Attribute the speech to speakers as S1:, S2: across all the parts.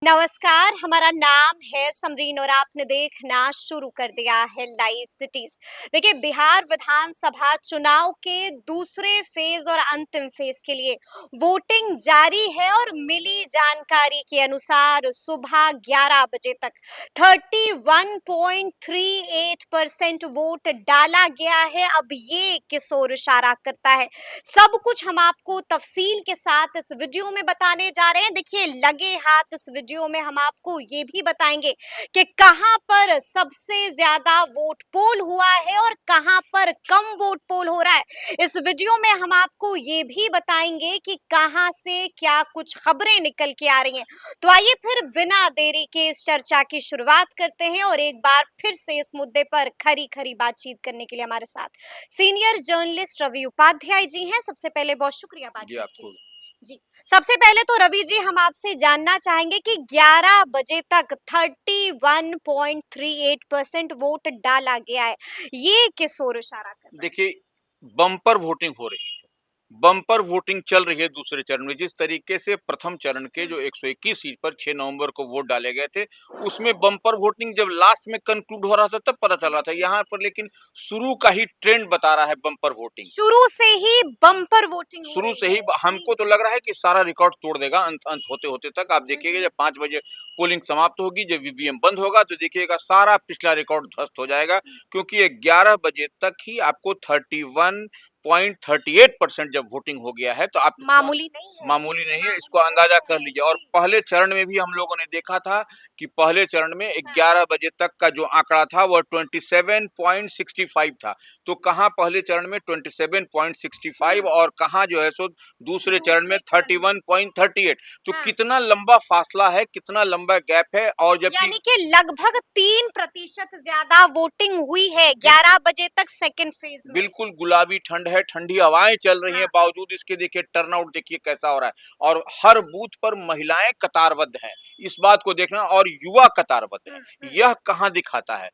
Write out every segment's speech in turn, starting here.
S1: नमस्कार, हमारा नाम है समरीन और आपने देखना शुरू कर दिया है लाइव सिटीज। देखिए, बिहार विधानसभा चुनाव के दूसरे फेज और अंतिम फेज के लिए वोटिंग जारी है और मिली जानकारी के अनुसार सुबह 11 बजे तक 31.38% वोट डाला गया है। अब ये किस ओर इशारा करता है, सब कुछ हम आपको तफसील के साथ इस वीडियो में बताने जा रहे हैं। देखिए, लगे हाथ इस वीडियो में हम आपको ये भी बताएंगे कि कहां पर सबसे ज्यादा वोट पोल हुआ है और कहां पर कम वोट पोल हो रहा है। इस वीडियो में हम आपको ये भी बताएंगे कि कहां से क्या कुछ खबरें निकल के आ रही हैं। तो आइए फिर बिना देरी के इस चर्चा की शुरुआत करते हैं और एक बार फिर से इस मुद्दे पर खरी खरी बातचीत करने के लिए हमारे साथ सीनियर जर्नलिस्ट रवि उपाध्याय जी हैं। सबसे पहले बहुत शुक्रिया बातचीत के लिए। जी, सबसे पहले तो रवि जी हम आपसे जानना चाहेंगे कि 11 बजे तक 31.38% वोट डाला गया है, ये किस ओर इशारा कर रहा है?
S2: देखिए, बम्पर वोटिंग हो रही है। बम्पर वोटिंग चल रही है दूसरे चरण में। जिस तरीके से प्रथम चरण के जो 121 सीट पर 6 नवंबर को वोट डाले गए थे, उसमें बम्पर वोटिंग जब लास्ट में कंक्लूड हो रहा था तब पता चल रहा था। यहाँ पर लेकिन शुरू का ही ट्रेंड बता रहा है बम्पर वोटिंग।
S1: शुरू से ही बम्पर वोटिंग हो
S2: शुरू
S1: रही
S2: से ही
S1: है।
S2: हमको तो लग रहा है कि सारा रिकॉर्ड तोड़ देगा अंत अंत होते होते तक। आप देखिएगा जब 5 बजे पोलिंग समाप्त होगी, जब ईवीएम बंद होगा तो देखिएगा सारा पिछला रिकॉर्ड ध्वस्त हो जाएगा, क्योंकि 11 बजे तक ही आपको 31.38% जब वोटिंग हो गया है तो आप
S1: मामूली नहीं है,
S2: मामूली नहीं है, इसको अंदाजा कर लीजिए। और
S1: जी।
S2: पहले चरण में भी हम लोगों ने देखा था कि पहले चरण में 11 बजे तक का जो आंकड़ा था वह 27.65 था। तो कहाँ पहले चरण में 27.65 और कहाँ जो है सो दूसरे चरण में 31.38। तो कितना लंबा फासला है, कितना लंबा गैप है। और जबकि
S1: यानी कि लगभग 3% ज्यादा वोटिंग हुई है 11 बजे तक सेकेंड फेज में।
S2: बिल्कुल गुलाबी ठंड है, ठंडी हवाएं चल रही हैं,
S1: हाँ।
S2: बावजूद इसके देखिए टर्नआउट देखिए कैसा हो रहा है। और हर बूथ पर महिलाएं कतारबद्ध हैं, इस बात को देखना, और युवा कतारबद्ध हैं। यह कहाँ दिखाता है?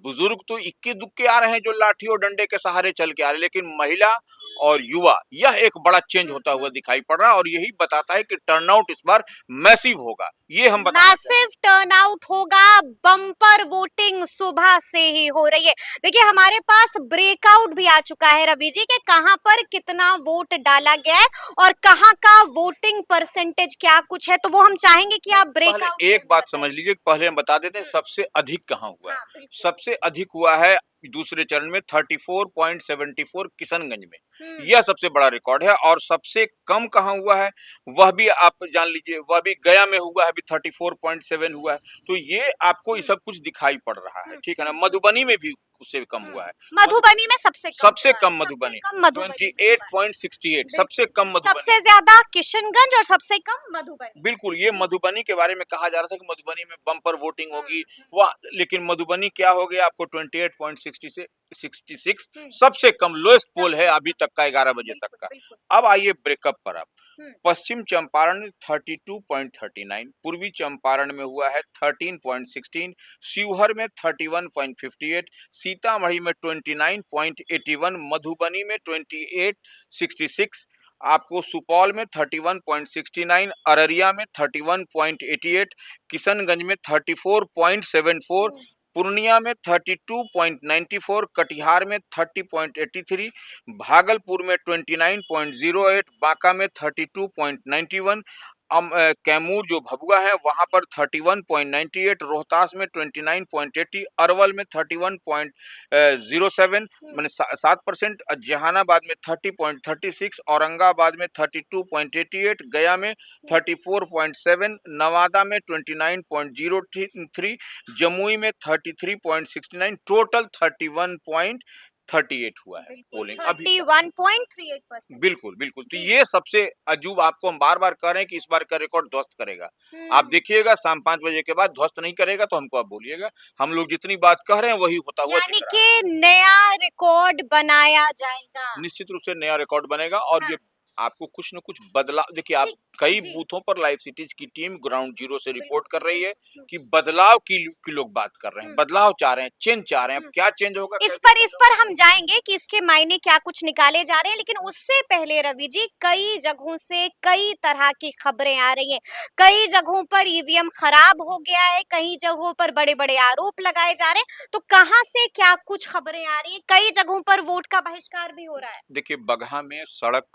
S2: बुजुर्ग तो इक्के दुक्के आ रहे हैं जो लाठी और डंडे के सहारे चल के आ रहे हैं, लेकिन महिला और युवा, यह एक बड़ा चेंज होता हुआ दिखाई पड़ रहा है। और यही बताता है कि टर्नआउट इस बार मैसिव होगा, ये हम बताना चाहते हैं।
S1: मैसिव टर्नआउट होगा, बम्पर वोटिंग सुबह से ही हो रही है। देखिए, हमारे पास ब्रेकआउट भी आ चुका है रवि जी के कहां पर कितना वोट डाला गया है और कहां का वोटिंग परसेंटेज क्या कुछ है, तो वो हम चाहेंगे कि आप
S2: पहले
S1: ब्रेकआउट
S2: एक बात समझ लीजिए, पहले हम बता देते हैं सबसे अधिक कहाँ हुआ है।
S1: हाँ, बिल्कुल।
S2: सबसे अधिक हुआ है दूसरे चरण में 34.74 किशनगंज में, यह सबसे बड़ा रिकॉर्ड है। और सबसे कम कहाँ हुआ है वह भी आप जान लीजिए, वह भी गया में हुआ है, अभी 34.7 हुआ है। तो ये आपको ये सब कुछ दिखाई पड़ रहा है, ठीक है ना। मधुबनी में भी उससे कम हुआ है।
S1: मधुबनी में सबसे
S2: सबसे
S1: हुआ है,
S2: कम मधुबनी
S1: मधुबनी में हुआ है।
S2: 28.68, सबसे कम मधुबनी।
S1: सबसे ज्यादा किशनगंज और सबसे कम मधुबनी।
S2: बिल्कुल, ये मधुबनी के बारे में कहा जा रहा था कि मधुबनी में बम्पर वोटिंग होगी, वह लेकिन मधुबनी क्या हो गया आपको 28.60 से 66, सबसे कम लोएस्ट पोल है अभी तक का 11 बजे तक का। अब आइए ब्रेकअप पर। अब पश्चिम चंपारण में 32.39, पूर्वी चंपारण में हुआ है 13.16, शिवहर में 31.58, सीतामढ़ी में 29.81, मधुबनी में 28.66, आपको सुपौल में 31.69, अररिया में 31.88, किशनगंज में 34.74, पूर्णिया में 32.94, कटिहार में 30.83, भागलपुर में 29.08, बांका में 32.91, कैमूर जो भभुआ है वहां पर 31.98, रोहतास में 29.80, अरवल में 31.07 मैंने 7%, जहानाबाद में 30.36, औरंगाबाद में 32.88, गया में 34.7, नवादा में 29.03, जमुई में 33.69, टोटल 31.38 हुआ है पोलिंग अभी।
S1: 31.38%।
S2: बिल्कुल बिल्कुल। तो ये सबसे अजूब, आपको हम बार बार कह रहे हैं कि इस बार का रिकॉर्ड ध्वस्त करेगा। आप देखिएगा शाम 5 बजे के बाद ध्वस्त नहीं करेगा तो हमको आप बोलिएगा। हम लोग जितनी बात कह रहे हैं वही होता हुआ
S1: यानी
S2: दिख रहा है।
S1: कि नया रिकॉर्ड बनाया जाएगा।
S2: निश्चित रूप से नया रिकॉर्ड बनेगा। और ये आपको कुछ न कुछ बदलाव देखिए आप
S1: ठीक,
S2: कई
S1: जी।
S2: बूथों पर लाइव सिटीज की टीम ग्राउंड जीरो से रिपोर्ट कर रही है
S1: हुँ,
S2: कि बदलाव की लोग बात कर रहे हैं,
S1: हुँ,
S2: बदलाव चाह रहे हैं, चेंज चाह रहे हैं। अब
S1: हुँ।
S2: क्या चेंज होगा,
S1: इस
S2: कैसे
S1: पर
S2: चेंज
S1: इस
S2: होगा?
S1: पर हम जाएँगे कि इसके मायने क्या कुछ निकाले जा रहे हैं, लेकिन उससे पहले रवि जी कई जगहों से कई तरह की खबरें आ रही हैं। कई जगहों पर ईवीएम खराब हो गया है, कई जगहों पर बड़े-बड़े आरोप लगाए जा रहे हैं। तो कहाँ से क्या कुछ खबरें आ रही हैं? कई जगहों पर वोट का बहिष्कार भी हो रहा है।
S2: देखिए बगहा में सड़क,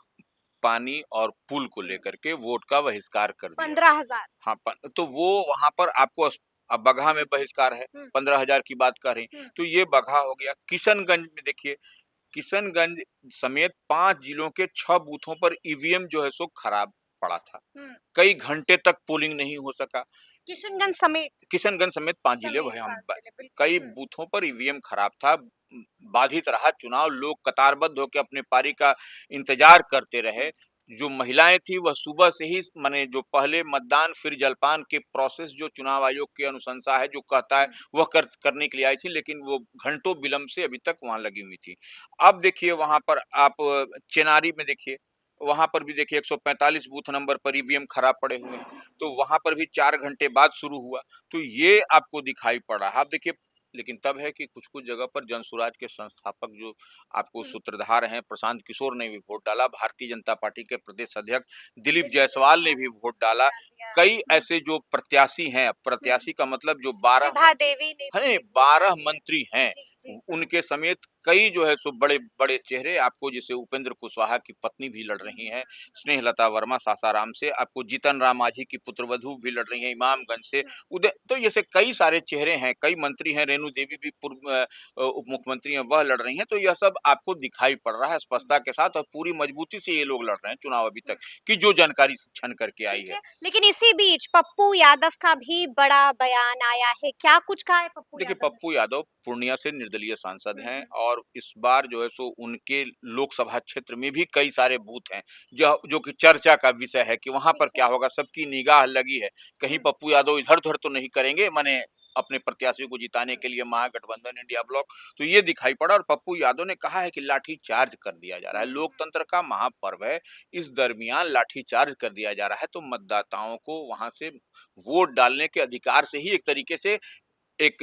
S2: पानी और पुल को
S1: हुँ,
S2: लेकर के वोट का बहिष्कार कर दिया गया।
S1: 15,000।
S2: हाँ, तो वो वहाँ पर आपको अब बगहा में
S1: हुँ,
S2: बहिष्कार है,
S1: हुँ,
S2: 15,000 की बात कर रही हैं,
S1: हुँ,
S2: तो ये बगहा हो गया। किशनगंज में देखिए, किशनगंज समेत 5 जिलों के 6 बूथों पर ईवीएम जो है सो खराब पड़ा था।
S1: हुँ।
S2: कई घंटे तक पोलिंग नहीं हो सका।
S1: किशनगंज समेत
S2: किशनगंज समेत 5 जिले
S1: समेत
S2: वही
S1: 5 जिले बिल्कुल।
S2: कई
S1: हुँ,
S2: बूथों पर ईवीएम खराब था। बाधित रहा चुनाव, लोग कतारबद्ध होकर अपने पारी का इंतजार करते रहे।
S1: हुँ,
S2: जो महिलाएं थी वह सुबह से ही माने जो पहले मतदान फिर जलपान के प्रोसेस जो चुनाव आयोग की अनुशंसा है जो कहता है
S1: हुँ,
S2: वह करने के लिए आई थी, लेकिन वो घंटों विलंब से अभी तक वहां लगी हुई थी। अब देखिए वहां पर आप चेनारी में देखिए, वहां पर भी देखिए 145 बूथ नंबर पर ईवीएम खराब पड़े हुए हैं, तो वहां पर भी 4 घंटे बाद शुरू हुआ। तो ये आपको दिखाई पड़ रहा है। आप देखिए, लेकिन तब है कि कुछ-कुछ जगह पर जनसुराज के संस्थापक जो आपको
S1: हुँ।
S2: सूत्रधार हैं, प्रशांत किशोर ने भी वोट डाला, भारतीय जनता पार्टी के प्रदेश अध्यक्ष दिलीप
S1: दिलीप
S2: जायसवाल ने
S1: जायसवाल
S2: भी वोट
S1: वोट
S2: डाला।
S1: डाल दिया।
S2: कई
S1: हुँ,
S2: ऐसे जो प्रत्याशी हैं,
S1: हुँ।
S2: प्रत्याशी का मतलब जो 12
S1: विभा
S2: मंत्री
S1: देवी ने
S2: हैं,
S1: भी वोट
S2: 12
S1: डाल दिया।
S2: मंत्री हैं,
S1: जी, जी।
S2: उनके समेत कई जो है सो बड़े-बड़े चेहरे आपको, जैसे उपेंद्र कुशवाहा की पत्नी भी लड़
S1: हुँ,
S2: रही
S1: हुँ,
S2: हैं,
S1: हुँ,
S2: स्नेहलता वर्मा सासाराम से, आपको जीतन राम मांझी की पुत्रवधू भी लड़ रही हैं इमामगंज से,
S1: हुँ,
S2: उदय तो जैसे कई सारे चेहरे हैं, कई मंत्री हैं, रेणु देवी भी पूर्व उप मुख्यमंत्री हैं, वह लड़ रही हैं। तो यह सब आपको दिखाई पड़ रहा है
S1: हुँ,
S2: स्पष्टता के साथ, और पूरी मजबूती से ये लोग लड़ रहे हैं चुनाव अभी तक,
S1: हुँ।
S2: कि जो जानकारी छन करके आई
S1: ठीक
S2: है।
S1: है, लेकिन इसी बीच पप्पू यादव का भी बड़ा बयान आया है। क्या कुछ कहा है पप्पू
S2: देखिए
S1: यादव ने?
S2: पप्पू यादव पूर्णिया से निर्दलीय सांसद
S1: हुँ,
S2: हैं,
S1: हुँ,
S2: और इस बार जो है सो उनके लोकसभा क्षेत्र में भी कई सारे बूथ हैं जो कि चर्चा का विषय है कि वहां
S1: ठीक
S2: पर क्या
S1: है।
S2: होगा, सबकी निगाह लगी है। कहीं
S1: हुँ,
S2: पप्पू यादव इधर उधर तो नहीं करेंगे, माने अपने प्रत्याशियों को जिताने
S1: हुँ,
S2: के लिए महागठबंधन इंडिया ब्लॉक। तो ये दिखाई पड़ा, और पप्पू यादव ने कहा है कि लाठी चार्ज कर दिया जा रहा
S1: हुँ,
S2: है,
S1: हुँ,
S2: लोकतंत्र का महापर्व है, इस दरमियान लाठी चार्ज कर दिया जा रहा है, तो मतदाताओं को वहां से वोट डालने के अधिकार से ही एक तरीके से एक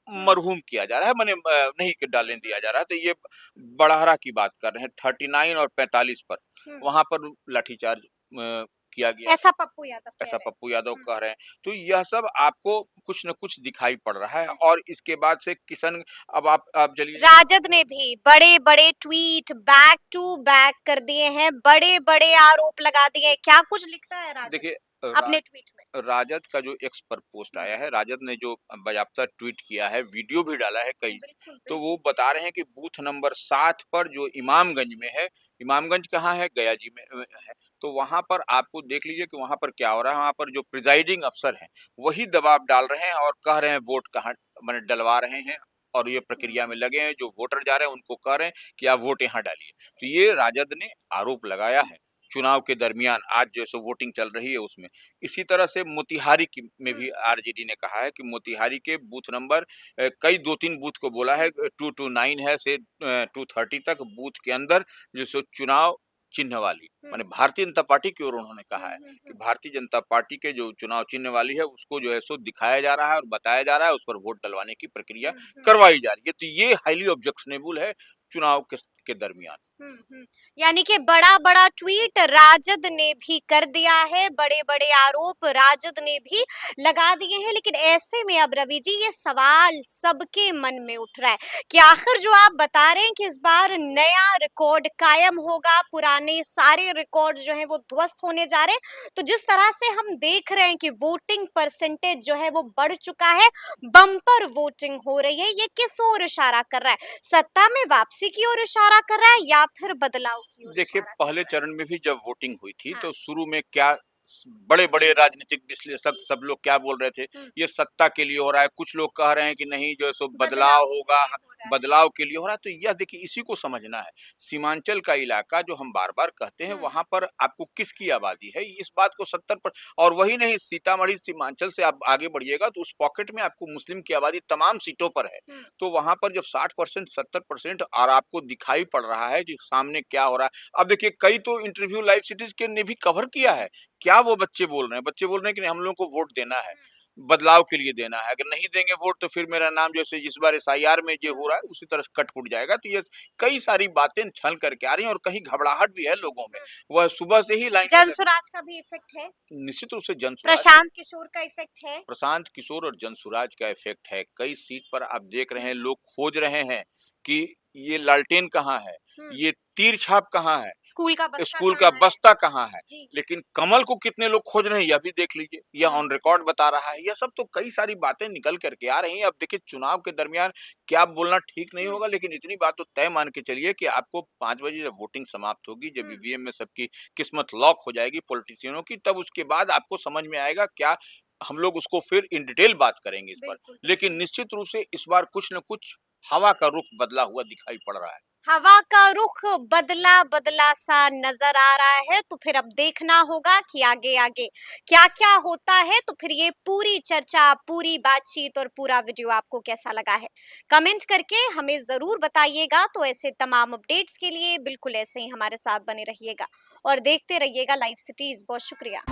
S1: हुँ,
S2: मरहूम किया जा रहा है, माने नहीं कि डालने
S1: हुँ,
S2: दिया जा रहा है। तो ये बड़हरा की बात कर रहे हैं, 39 और 45 पर,
S1: हुँ।
S2: वहाँ पर लाठीचार्ज किया गया,
S1: ऐसा पप्पू यादव कह
S2: ऐसा
S1: रहे हैं।
S2: पप्पू यादव
S1: हुँ,
S2: कह रहे हैं। तो यह सब आपको कुछ न कुछ दिखाई पड़ रहा है,
S1: हुँ।
S2: और इसके बाद से किशन, अब आप चलिए।
S1: राजद ने भी बड़े-बड़े ट्वीट बैक टू बैक कर दिए हैं, बड़े-बड़े आरोप लगा दिए हैं। क्या कुछ लिखा है राजद
S2: देखिए
S1: ने अपने ट्वीट में?
S2: राजद का जो एक्स पर पोस्ट
S1: हुँ,
S2: आया है, राजद ने जो बायाप्ता ट्वीट किया है, वीडियो भी डाला है कई,
S1: बिल्कुल,
S2: तो
S1: बिल्कुल।
S2: वो बता रहे हैं कि बूथ नंबर 7 पर जो इमामगंज में है, इमामगंज कहाँ है? गया जी में है। तो वहाँ पर आपको देख लीजिए कि वहाँ पर क्या हो रहा है, वहाँ पर जो प्रिजाइडिंग अफ़सर हैं, वही दबाव डाल रहे हैं और कह रहे हैं वोट कहाँ माने डलवा रहे हैं, और ये
S1: हुँ,
S2: प्रक्रिया में लगे हैं, जो वोटर जा रहे हैं उनको कह रहे हैं कि आप वोट यहाँ डालिए। तो ये राजद ने आरोप लगाया है, चुनाव के दरमियान आज जो सो वोटिंग चल रही है उसमें। इसी तरह से मोतिहारी की में
S1: हुँ,
S2: भी आरजेडी ने कहा है कि मोतिहारी के बूथ नंबर कई 2-3 बूथ को बोला है, 229 है से 230 तक बूथ के अंदर जो सो चुनाव चिन्ह वाली,
S1: हुँ,
S2: माने भारतीय जनता पार्टी की ओर उन्होंने
S1: हुँ,
S2: कहा है
S1: हुँ,
S2: कि
S1: हुँ,
S2: भारतीय जनता पार्टी के जो चुनाव चिन्ह वाली है उसको जो है सो दिखाया जा रहा है और बताया जा रहा है, उस पर वोट डलवाने की प्रक्रिया
S1: हुँ, हुँ।
S2: करवाई जा रही है। तो ये हाईली ऑब्जेक्शनेबल है चुनाव के दरमियान।
S1: हुँ, हुँ। यानी कि बड़ा-बड़ा ट्वीट राजद ने भी कर दिया है, बड़े-बड़े आरोप राजद ने भी लगा दिए हैं। लेकिन ऐसे में अब रवि जी ये सवाल सबके मन में उठ रहा है कि आखिर जो आप बता रहे हैं कि इस बार नया रिकॉर्ड कायम होगा, पुराने सारे रिकॉर्ड जो हैं वो ध्वस्त होने जा रहे हैं। तो जिस तरह से हम देख रहे हैं कि वोटिंग परसेंटेज जो है वो बढ़ चुका है, बम्पर वोटिंग हो रही है, ये किस ओर इशारा कर रहा है? सत्ता में वापसी की ओर इशारा कर रहा है या फिर बदलाव की ओर
S2: देखिए,
S1: इशारा कर
S2: पहले
S1: रहा है?
S2: चरण में भी जब वोटिंग हुई थी,
S1: हाँ,
S2: तो शुरू में क्या बड़े बड़े राजनीतिक विश्लेषक सब लोग क्या बोल रहे थे, ये सत्ता के लिए हो रहा है, कुछ लोग कह रहे हैं कि नहीं जो है सो बदलाव होगा,
S1: हो रहा है।
S2: बदलाव के लिए हो रहा है। तो यह देखिए इसी को समझना है। सीमांचल का इलाका जो हम बार बार कहते हैं, वहां पर आपको किसकी आबादी है, इस बात को 70 पर, और वही नहीं, सीतामढ़ी सीमांचल से आप आगे बढ़िएगा तो उस पॉकेट में आपको मुस्लिम की आबादी तमाम सीटों पर है। तो वहां पर जब 60% 70% और आपको दिखाई पड़ रहा है कि सामने क्या हो रहा है। अब देखिए कई तो इंटरव्यू लाइव सिटीज के ने भी कवर किया है। क्या वो बच्चे बोल रहे हैं? बच्चे बोल रहे हैं कि हम लोगों को वोट देना है, बदलाव के लिए देना है। अगर नहीं देंगे वोट तो फिर मेरा नाम जैसे इस बार एसआईआर में जो हो रहा है उसी तरह कट कुट जाएगा। तो ये कई सारी बातें छल करके आ रही हैं और कहीं घबराहट भी है लोगों में। वह सुबह से ही लाइन लगा,
S1: जनसुराज का भी इफेक्ट है,
S2: निश्चित रूप से जनसुराज,
S1: प्रशांत किशोर का इफेक्ट है।
S2: प्रशांत किशोर और जनसुराज का इफेक्ट है। कई सीट पर आप देख रहे हैं लोग खोज रहे हैं कि ये लालटेन कहाँ है, ये तीर छाप कहाँ है,
S1: स्कूल का बस्ता
S2: स्कूल का
S1: कहाँ है?
S2: बस्ता कहाँ है।
S1: जी।
S2: लेकिन कमल को कितने लोग खोज रहे हैं यह भी देख लीजिए, यह ऑन रिकॉर्ड बता रहा है। यह सब तो कई सारी बातें निकल करके आ रही हैं। अब देखिए चुनाव के दरमियान क्या बोलना ठीक नहीं होगा, लेकिन इतनी बात तो तय मान के चलिए कि आपको 5 बजे जब वोटिंग समाप्त होगी, जब ईवीएम में सबकी किस्मत लॉक हो जाएगी पॉलिटिशियनों की, तब उसके बाद आपको समझ में आएगा क्या, हम लोग उसको फिर इन डिटेल बात करेंगे इस पर।
S1: बिल्कुल।
S2: लेकिन निश्चित रूप से इस बार कुछ न कुछ हवा का रुख बदला हुआ दिखाई पड़ रहा है।
S1: हवा का रुख बदला बदला सा नजर आ रहा है, तो फिर अब देखना होगा कि आगे आगे क्या क्या होता है। तो फिर ये पूरी चर्चा, पूरी बातचीत और पूरा वीडियो आपको कैसा लगा है, कमेंट करके हमें जरूर बताइएगा। तो ऐसे तमाम अपडेट्स के लिए बिल्कुल ऐसे ही हमारे साथ बने रहिएगा और देखते रहिएगा लाइव सिटीज। बहुत शुक्रिया।